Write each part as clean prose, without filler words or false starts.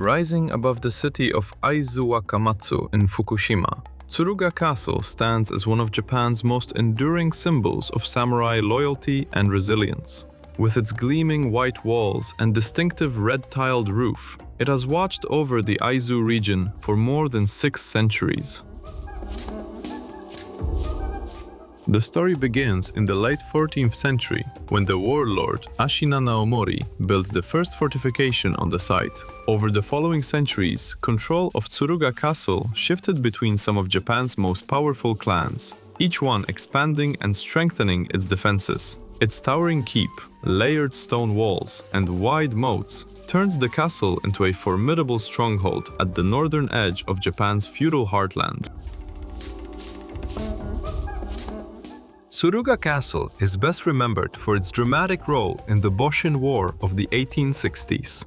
Rising above the city of Aizu Wakamatsu in Fukushima, Tsuruga Castle stands as one of Japan's most enduring symbols of samurai loyalty and resilience. With its gleaming white walls and distinctive red-tiled roof, it has watched over the Aizu region for more than 6 centuries. The story begins in the late 14th century, when the warlord Ashina Naomori built the first fortification on the site. Over the following centuries, control of Tsuruga Castle shifted between some of Japan's most powerful clans, each one expanding and strengthening its defenses. Its towering keep, layered stone walls, and wide moats turns the castle into a formidable stronghold at the northern edge of Japan's feudal heartland. Tsuruga Castle is best remembered for its dramatic role in the Boshin War of the 1860s.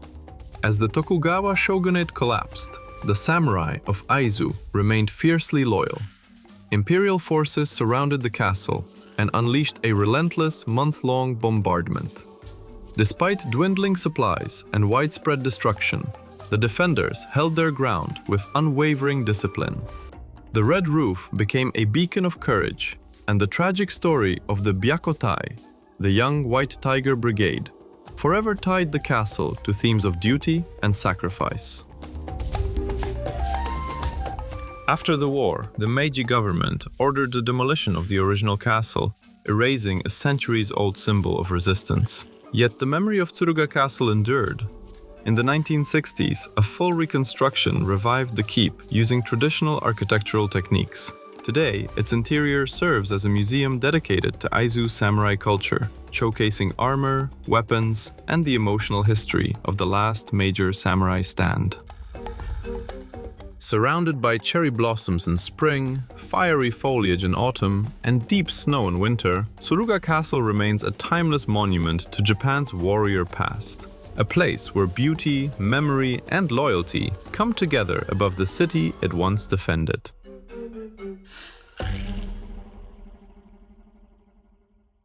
As the Tokugawa shogunate collapsed, the samurai of Aizu remained fiercely loyal. Imperial forces surrounded the castle and unleashed a relentless month-long bombardment. Despite dwindling supplies and widespread destruction, the defenders held their ground with unwavering discipline. The red roof became a beacon of courage, and the tragic story of the Byakutai, the young White Tiger Brigade, forever tied the castle to themes of duty and sacrifice. After the war, the Meiji government ordered the demolition of the original castle, erasing a centuries-old symbol of resistance. Yet the memory of Tsuruga Castle endured. In the 1960s, a full reconstruction revived the keep using traditional architectural techniques. Today, its interior serves as a museum dedicated to Aizu samurai culture, showcasing armor, weapons, and the emotional history of the last major samurai stand. Surrounded by cherry blossoms in spring, fiery foliage in autumn, and deep snow in winter, Tsuruga Castle remains a timeless monument to Japan's warrior past. A place where beauty, memory, and loyalty come together above the city it once defended.